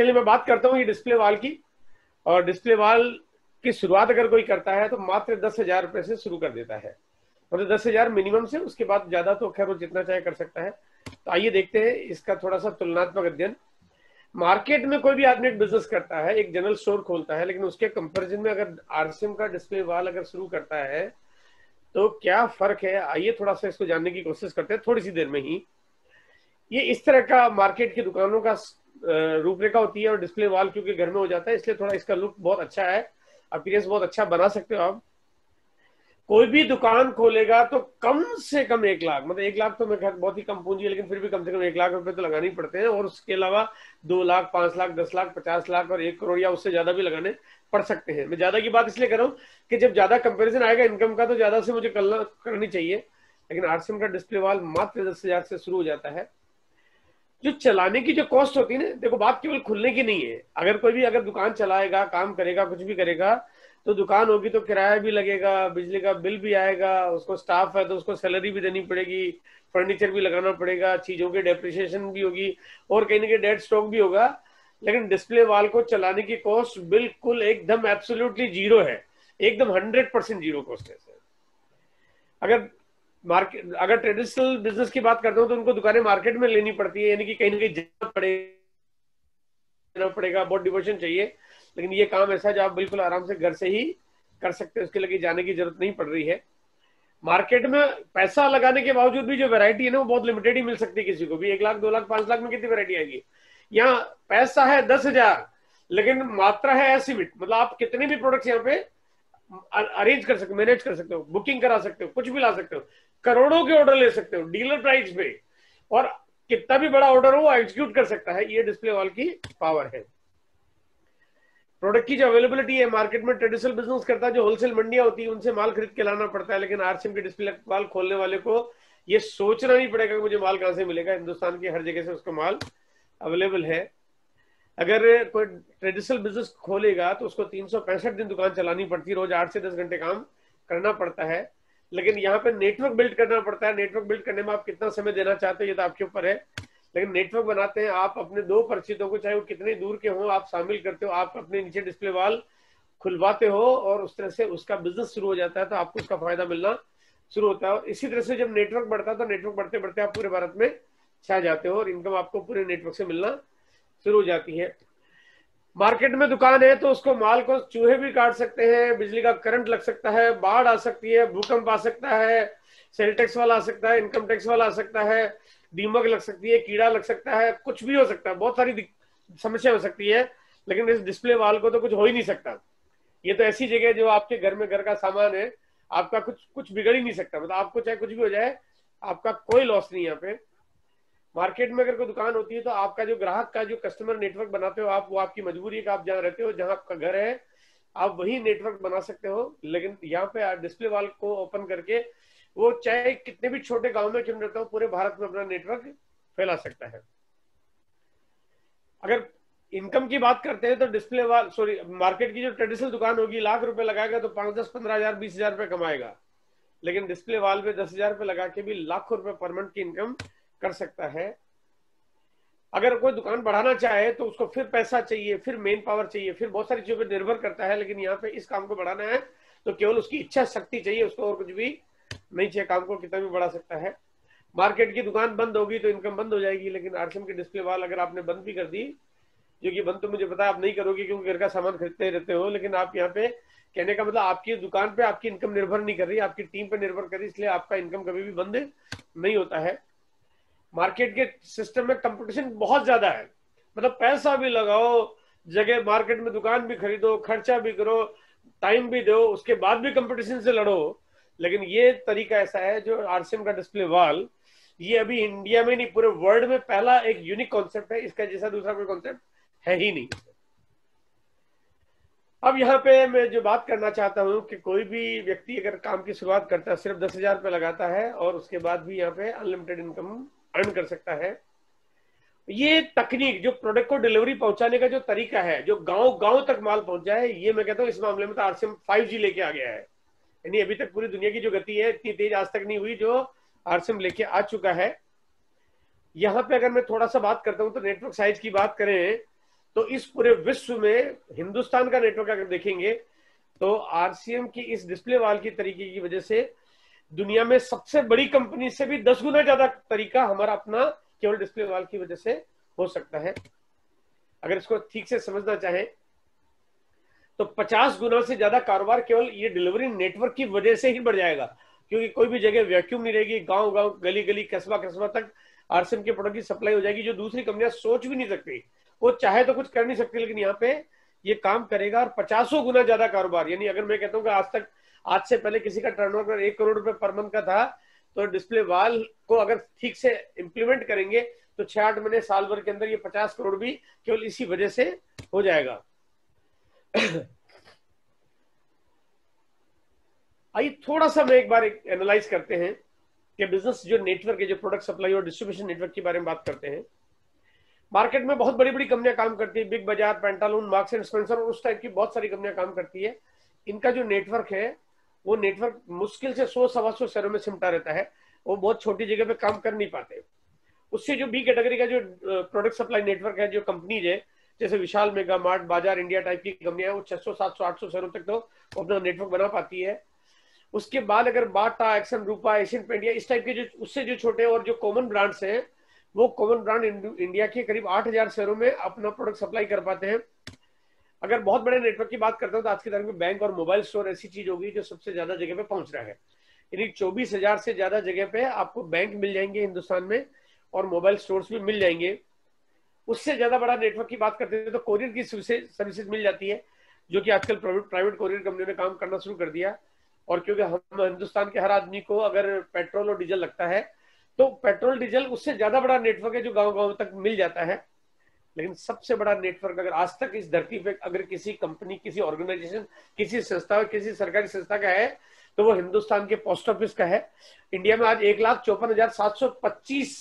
चलिए मैं बात करता हूँ ये डिस्प्ले वाल की। और डिस्प्ले वाल की शुरुआत अगर कोई करता है तो मात्र 10,000 रुपए से शुरू कर देता है, मतलब 10,000 मिनिमम से, उसके बाद ज्यादा तो खैर वो जितना चाहे कर सकता है। तो आइए देखते हैं इसका थोड़ा सा तुलनात्मक अध्ययन। मार्केट में कोई भी आदमी एक बिजनेस करता है, एक जनरल स्टोर खोलता है, लेकिन उसके कंपैरिजन में अगर आरसीएम का डिस्प्ले वाल अगर शुरू करता है तो क्या फर्क है, आइए थोड़ा सा इसको जानने की कोशिश करते हैं थोड़ी सी देर में ही। ये इस तरह का मार्केट की दुकानों का रूपरेखा होती है, और डिस्प्ले वाल क्योंकि घर में हो जाता है इसलिए थोड़ा इसका लुक बहुत अच्छा है, अपीयरेंस बहुत अच्छा बना सकते हो आप। कोई भी दुकान खोलेगा तो कम से कम 1 लाख, मतलब 1 लाख तो मैं बहुत ही कम पूंजी है, लेकिन फिर भी कम से कम 1 लाख रुपए तो लगाने ही पड़ते हैं, और उसके अलावा 2 लाख, 5 लाख, 10 लाख, 50 लाख और 1 करोड़ या उससे ज्यादा भी लगाने पड़ सकते हैं। मैं ज्यादा की बात इसलिए कर रहा हूँ कि जब ज्यादा कंपेरिजन आएगा इनकम का तो ज्यादा से मुझे करनी चाहिए। लेकिन आरसीएम का डिस्प्ले वाल मात्र 10,000 से शुरू हो जाता है। जो चलाने की जो कॉस्ट होती है ना, देखो बात केवल खुलने की नहीं है। अगर कोई भी अगर दुकान चलाएगा, काम करेगा, कुछ भी करेगा, तो दुकान होगी तो किराया भी लगेगा, बिजली का बिल भी आएगा, उसको स्टाफ है तो उसको सैलरी भी देनी पड़ेगी, फर्नीचर भी लगाना पड़ेगा, चीजों की डेप्रिसिएशन भी होगी, और कहीं ना कहीं डेड स्टॉक भी होगा। लेकिन डिस्प्ले वाल को चलाने की कॉस्ट बिल्कुल एकदम एब्सोल्युटली जीरो है, एकदम 100% जीरो कॉस्ट है। अगर मार्केट अगर ट्रेडिशनल बिजनेस की बात करते हो तो उनको दुकानें मार्केट में लेनी पड़ती है, यानी कि कहीं ना कहीं जाना पड़ेगा, बहुत डिवोशन चाहिए। लेकिन ये काम ऐसा है जो आप बिल्कुल आराम से घर से ही कर सकते हैं, उसके लिए जाने की जरूरत नहीं पड़ रही है। मार्केट में पैसा लगाने के बावजूद भी जो वैरायटी है ना वो बहुत लिमिटेड ही मिल सकती है किसी को भी। 1 लाख, 2 लाख, 5 लाख में कितनी वैरायटी आएगी। यहाँ पैसा है 10,000, लेकिन मात्रा है असीमित, मतलब आप कितने भी प्रोडक्ट्स यहाँ पे अरेंज कर सकते हो, मैनेज कर सकते हो, बुकिंग करा सकते हो, कुछ भी ला सकते हो, करोड़ों के ऑर्डर ले सकते हो डीलर प्राइस पे, और कितना भी बड़ा ऑर्डर हो वो एग्जीक्यूट कर सकता है। ये डिस्प्ले वाल की पावर है। प्रोडक्ट की जो अवेलेबिलिटी है मार्केट में, ट्रेडिशनल बिजनेस करता है जो होलसेल मंडियां होती है उनसे माल खरीद के लाना पड़ता है, लेकिन आरसीएम के डिस्प्ले वाल खोलने वाले को ये सोचना नहीं पड़ेगा कि मुझे माल कहां से मिलेगा, हिंदुस्तान की हर जगह से उसको माल अवेलेबल है। अगर कोई ट्रेडिशनल बिजनेस खोलेगा तो उसको 365 दिन दुकान चलानी पड़ती है, रोज 8 से 10 घंटे काम करना पड़ता है। लेकिन यहाँ पे नेटवर्क बिल्ड करना पड़ता है। नेटवर्क बिल्ड करने में आप कितना समय देना चाहते हो ये तो आपके ऊपर है, लेकिन नेटवर्क बनाते हैं आप अपने दो परिचितों को, चाहे वो कितने दूर के हों, आप शामिल करते हो, आप अपने नीचे डिस्प्ले वाल खुलवाते हो, और उस तरह से उसका बिजनेस शुरू हो जाता है, तो आपको उसका फायदा मिलना शुरू होता है। इसी तरह से जब नेटवर्क बढ़ता है तो नेटवर्क बढ़ते बढ़ते आप पूरे भारत में छा जाते हो, और इनकम आपको पूरे नेटवर्क से मिलना शुरू हो जाती है। मार्केट में दुकान है तो उसको माल को चूहे भी काट सकते हैं, बिजली का करंट लग सकता है, बाढ़ आ सकती है, भूकंप आ सकता है, सेल टैक्स वाला आ सकता है, इनकम टैक्स वाला आ सकता है, दीमक लग सकती है, कीड़ा लग सकता है, कुछ भी हो सकता है, बहुत सारी समस्या हो सकती है। लेकिन इस डिस्प्ले वाल को तो कुछ हो ही नहीं सकता। ये तो ऐसी जगह है जो आपके घर में घर का सामान है, आपका कुछ कुछ बिगड़ ही नहीं सकता, मतलब आपको चाहे कुछ भी हो जाए आपका कोई लॉस नहीं। यहाँ पे मार्केट में अगर कोई दुकान होती है तो आपका जो ग्राहक का जो कस्टमर नेटवर्क बनाते हो आप, वो आपकी मजबूरी है कि आप जहाँ रहते हो, जहाँ आपका घर है, आप वही नेटवर्क बना सकते हो। लेकिन यहाँ पे आप डिस्प्ले वाल को ओपन करके वो चाहे कितने भी छोटे गांव में क्यों रहता हो, पूरे भारत में अपना नेटवर्क फैला सकता है। अगर इनकम की बात करते हैं तो डिस्प्ले वाल मार्केट की जो ट्रेडिशनल दुकान होगी, ₹1,00,000 लगाएगा तो 5, 10, 15,000, 20,000 रुपए कमाएगा। लेकिन डिस्प्ले वाल पे 10,000 रुपए लगा के भी लाखों रुपए पर मंथ की इनकम कर सकता है। अगर कोई दुकान बढ़ाना चाहे तो उसको फिर पैसा चाहिए, फिर मेन पावर चाहिए, फिर बहुत सारी चीजों पर निर्भर करता है। लेकिन यहाँ पे इस काम को बढ़ाना है तो केवल उसकी इच्छा शक्ति चाहिए, उसको और कुछ भी नहीं चाहिए, काम को कितना भी बढ़ा सकता है। मार्केट की दुकान बंद होगी तो इनकम बंद हो जाएगी, लेकिन आरसीएम की डिस्प्ले वाल अगर आपने बंद भी कर दी, जो कि बंद तो मुझे पता है आप नहीं करोगे क्योंकि घर का सामान खरीदते रहते हो, लेकिन आप यहाँ पे कहने का मतलब आपकी दुकान पे आपकी इनकम निर्भर नहीं कर रही, आपकी टीम पे निर्भर कर रही, इसलिए आपका इनकम कभी भी बंद नहीं होता है। मार्केट के सिस्टम में कंपटीशन बहुत ज्यादा है, मतलब पैसा भी लगाओ, जगह मार्केट में दुकान भी खरीदो, खर्चा भी करो, टाइम भी दो, उसके बाद भी कंपटीशन से लड़ो। लेकिन ये तरीका ऐसा है जो आरसीएम का डिस्प्ले वाल, ये अभी इंडिया में नहीं पूरे वर्ल्ड में पहला एक यूनिक कॉन्सेप्ट है, इसका जैसा दूसरा कोई कॉन्सेप्ट है ही नहीं। अब यहाँ पे मैं जो बात करना चाहता हूँ कि कोई भी व्यक्ति अगर काम की शुरुआत करता है, सिर्फ 10,000 रुपये लगाता है और उसके बाद भी यहाँ पे अनलिमिटेड इनकम अर्न कर सकता है। ये तकनीक जो प्रोडक्ट को डिलीवरी पहुंचाने का जो तरीका है, जो गांव गांव तक माल पहुंच जाए, ये मैं कहता हूँ इस मामले में तो आरसीएम 5G लेके आ गया है। यानी अभी तक पूरी दुनिया की जो गति है इतनी तेज आज तक नहीं हुई जो आरसीएम लेके आ चुका है। यहाँ पे अगर मैं थोड़ा सा बात करता हूँ तो नेटवर्क साइज की बात करें तो इस पूरे विश्व में हिंदुस्तान का नेटवर्क अगर देखेंगे तो आरसीएम की इस डिस्प्ले वाल की तरीके की वजह से दुनिया में सबसे बड़ी कंपनी से भी 10 गुना ज्यादा तरीका हमारा अपना केवल डिस्प्ले वाल की वजह से हो सकता है। अगर इसको ठीक से समझना चाहें तो 50 गुना से ज्यादा कारोबार केवल ये डिलीवरी नेटवर्क की वजह से ही बढ़ जाएगा, क्योंकि कोई भी जगह वैक्यूम नहीं रहेगी, गांव गांव गली गली कस्बा कस्बा तक आरसीएम के प्रोडक्ट की सप्लाई हो जाएगी, जो दूसरी कंपनियां सोच भी नहीं सकती। वो चाहे तो कुछ कर नहीं सकती, लेकिन यहाँ पे ये काम करेगा और 50 गुना ज्यादा कारोबार। यानी अगर मैं कहता हूँ कि आज से पहले किसी का टर्नओवर 1 करोड़ रुपए पर मंथ का था, तो डिस्प्ले वाल को अगर ठीक से इंप्लीमेंट करेंगे तो 6-8 महीने साल भर के अंदर ये 50 करोड़ भी केवल इसी वजह से हो जाएगा। आइए थोड़ा सा मैं एक बार एनालाइज करते हैं कि बिजनेस जो नेटवर्क है, जो प्रोडक्ट सप्लाई और डिस्ट्रीब्यूशन नेटवर्क के बारे में बात करते हैं। मार्केट में बहुत बड़ी बड़ी कंपनियां काम करती है, बिग बाजार, पेंटालून, मार्क्स एंड स्पेंसर और उस टाइप की बहुत सारी कंपनियां काम करती है। इनका जो नेटवर्क है वो नेटवर्क मुश्किल से 100-125 शहरों में सिमटा रहता है, वो बहुत छोटी जगह पे काम कर नहीं पाते। उससे जो बी कैटेगरी का जो प्रोडक्ट सप्लाई नेटवर्क है, जो कंपनीज है जैसे विशाल, मेगा मार्ट, बाजार इंडिया टाइप की कंपनियां, वो 600, 700, 800 शहरों तक तो अपना नेटवर्क बना पाती है। उसके बाद अगर बाटा, एक्सन, रूपा, एशियन पेंट या इस टाइप के जो उससे जो छोटे और जो कॉमन ब्रांड्स हैं, वो कॉमन ब्रांड इंडिया के करीब 8000 शहरों में अपना प्रोडक्ट सप्लाई कर पाते हैं। अगर बहुत बड़े नेटवर्क की बात करते हो तो आज की तारीख में बैंक और मोबाइल स्टोर ऐसी चीज होगी जो सबसे ज्यादा जगह पे पहुंच रहा है। यानी 24,000 से ज्यादा जगह पे आपको बैंक मिल जाएंगे हिंदुस्तान में और मोबाइल स्टोर्स भी मिल जाएंगे। उससे ज्यादा बड़ा नेटवर्क की बात करते हैं तो कोरियर की सर्विसेज मिल जाती है, जो कि आजकल प्राइवेट कोरियर कंपनियों ने काम करना शुरू कर दिया। और क्योंकि हम हिंदुस्तान के हर आदमी को अगर पेट्रोल और डीजल लगता है, तो पेट्रोल डीजल उससे ज्यादा बड़ा नेटवर्क है जो गांव गांव तक मिल जाता है। लेकिन सबसे बड़ा नेटवर्क अगर आज तक इस धरती पे अगर किसी कंपनी, किसी ऑर्गेनाइजेशन, किसी संस्था, किसी सरकारी संस्था का है तो वो हिंदुस्तान के पोस्ट ऑफिस का है। इंडिया में आज 1,54,725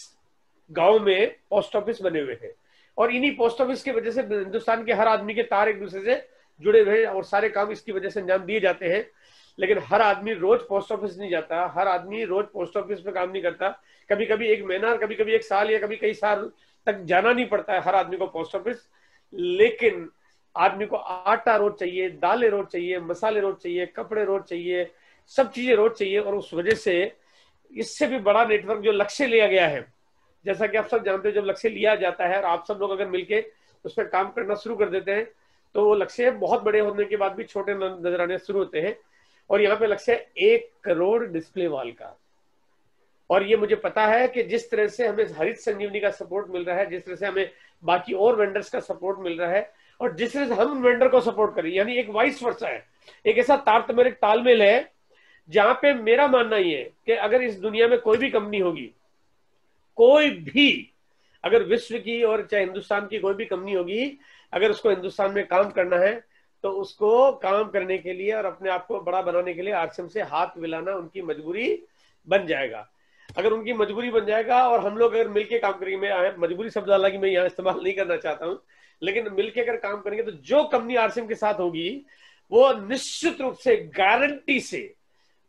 गांव में पोस्ट ऑफिस बने हुए हैं और इन्हीं पोस्ट ऑफिस की वजह से हिंदुस्तान के हर आदमी के तार एक दूसरे से जुड़े हुए हैं और सारे काम इसकी वजह से अंजाम दिए जाते हैं। लेकिन हर आदमी रोज पोस्ट ऑफिस नहीं जाता, हर आदमी रोज पोस्ट ऑफिस में काम नहीं करता। कभी कभी 1 महीना, कभी कभी 1 साल या कभी कई साल तक जाना नहीं पड़ता है हर आदमी को पोस्ट ऑफिस। लेकिन आदमी को आटा रोज चाहिए, दालें रोज चाहिए, मसाले रोज चाहिए, कपड़े रोज चाहिए, सब चीजें रोज चाहिए। और उस वजह से इससे भी बड़ा नेटवर्क जो लक्ष्य लिया गया है, जैसा कि आप सब जानते हैं, जब लक्ष्य लिया जाता है और आप सब लोग अगर मिलके उस पर काम करना शुरू कर देते हैं तो वो लक्ष्य बहुत बड़े होने के बाद भी छोटे नजर आने शुरू होते हैं। और यहाँ पे लक्ष्य है 1 करोड़ डिस्प्ले वाल का। और ये मुझे पता है कि जिस तरह से हमें हरित संजीवनी का सपोर्ट मिल रहा है, जिस तरह से हमें बाकी और वेंडर्स का सपोर्ट मिल रहा है और जिस तरह से हम वेंडर को सपोर्ट करें, यानी एक वाइस वर्सा है, एक ऐसा तालमेल है जहां पे मेरा मानना ये है कि अगर इस दुनिया में कोई भी कंपनी होगी, कोई भी, अगर विश्व की और चाहे हिंदुस्तान की कोई भी कंपनी होगी, अगर उसको हिंदुस्तान में काम करना है तो उसको काम करने के लिए और अपने आप को बड़ा बनाने के लिए आरसीएम से हाथ मिलाना उनकी मजबूरी बन जाएगा। अगर उनकी मजबूरी बन जाएगा और हम लोग अगर मिलके काम करेंगे, मैं मजबूरी शब्द हालांकि मैं यहाँ इस्तेमाल नहीं करना चाहता हूँ, लेकिन मिलके अगर काम करेंगे तो जो कंपनी आरसीएम के साथ होगी वो निश्चित रूप से, गारंटी से,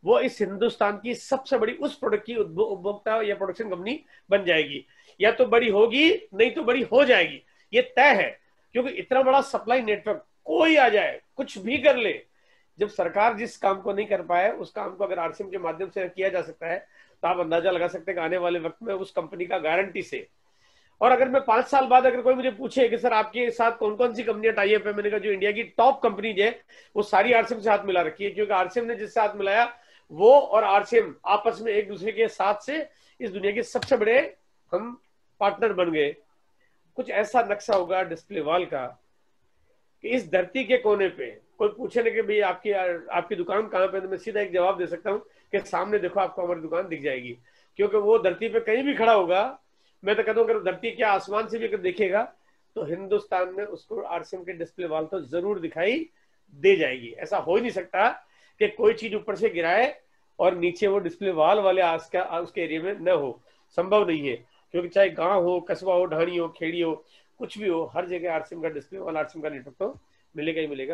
वो इस हिंदुस्तान की सबसे बड़ी उस प्रोडक्ट की उपभोक्ता या प्रोडक्शन कंपनी बन जाएगी। या तो बड़ी होगी, नहीं तो बड़ी हो जाएगी, ये तय है। क्योंकि इतना बड़ा सप्लाई नेटवर्क, कोई आ जाए, कुछ भी कर ले, जब सरकार जिस काम को नहीं कर पाए उस काम को अगर आरसीएम के माध्यम से किया जा सकता है तो आप अंदाजा लगा सकते हैं कि आने वाले वक्त में उस कंपनी का गारंटी से। और अगर मैं 5 साल बाद अगर कोई मुझे पूछे कि सर आपके साथ कौन कौन सी कंपनियां टाई अप है, मैंने कहा जो इंडिया की टॉप कंपनीज है वो सारी आरसीएम से हाथ मिला रखी है। क्योंकि आरसीएम ने जिससे हाथ मिलाया वो और आरसीएम आपस में एक दूसरे के साथ से इस दुनिया के सबसे बड़े हम पार्टनर बन गए। कुछ ऐसा नक्शा होगा डिस्प्ले वाल का कि इस धरती के कोने पे कोई पूछे ना कि भाई आपकी दुकान कहाँ पे, तो मैं सीधा एक जवाब दे सकता हूँ कि सामने देखो, आपको हमारी दुकान दिख जाएगी। क्योंकि वो धरती पे कहीं भी खड़ा होगा, मैं तो कहता हूँ अगर धरती के आसमान से भी अगर देखेगा तो हिंदुस्तान में उसको आरसीएम के डिस्प्ले वाल तो जरूर दिखाई दे जाएगी। ऐसा हो ही नहीं सकता कि कोई चीज ऊपर से गिराए और नीचे वो डिस्प्ले वाल वाले उसके एरिया में न हो, संभव नहीं है। क्योंकि चाहे गांव हो, कस्बा हो, ढाणी हो, खेड़ी हो, कुछ भी हो, हर जगह आरसीएम का डिस्प्ले वाला, आरसीएम का नेटवर्क तो मिलेगा ही मिलेगा।